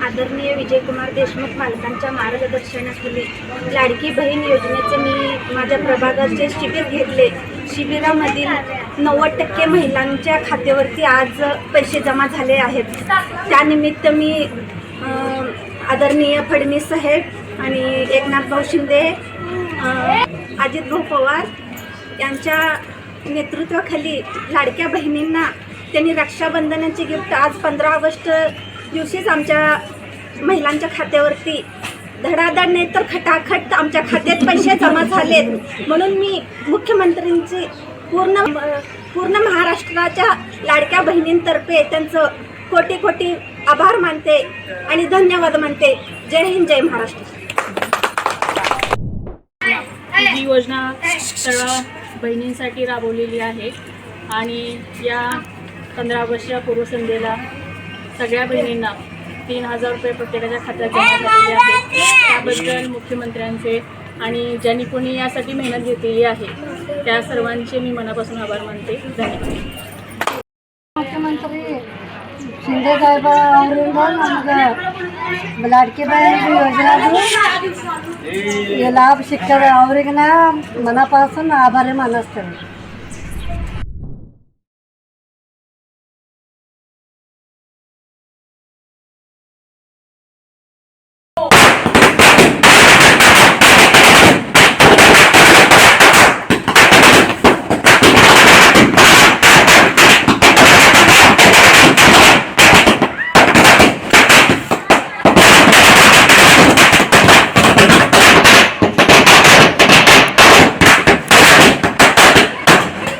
आदरणीय विजयकुमार देशमुख मालकांच्या मार्गदर्शनाखाली लाडकी बहीण योजनेचे मी माझ्या प्रभागात जे शिबिर घेतले, शिबिरामधील 90% महिलांच्या खात्यावरती आज पैसे जमा झाले आहेत। त्यानिमित्त मी आदरणीय फडणवीस साहेब आणि एकनाथ भाऊ शिंदे, अजित भाऊ पवार यांच्या नेतृत्वाखाली लाडक्या बहिणींना त्यांनी रक्षाबंधनाची गिफ्ट आज 15 ऑगस्ट दिवशीच आमच्या महिलांच्या खात्यावरती धडाधड नाही तर खटाखट आमच्या खात्यात पैसे जमा झालेत। म्हणून मी मुख्यमंत्र्यांची पूर्ण महाराष्ट्राच्या लाडक्या बहिणींतर्फे त्यांचं कोटी कोटी आभार मानते आणि धन्यवाद मानते। जय हिंद, जय महाराष्ट्र। ही योजना सर्व बहिणींसाठी राबवलेली आहे आणि या 15 ऑगस्टच्या पूर्वसंध्येला सगळ्या बहिणींना 3000 रुपये प्रत्येकाच्या खात्यात जमा झालेले आहेत। त्याबद्दल मुख्यमंत्र्यांचे आणि ज्यांनी कोणी यासाठी मेहनत घेतलेली आहे त्या सर्वांचे मी मनापासून आभार मानते। धन्यवाद। मुख्यमंत्री शिंदे साहेब ಅವರಿಂದ ನಮಗೆ ಲಾಡ್ಕಿ ಬಹನ್ ಯೋಜನೆದು ಈ ಲಾಭ ಸಿಕ್ಕದ ಅವರಿಗೆ ನಾ ಮನಪಾಸನ ಆಭಾರ ಮಾನಿಸ್ತೇವೆ।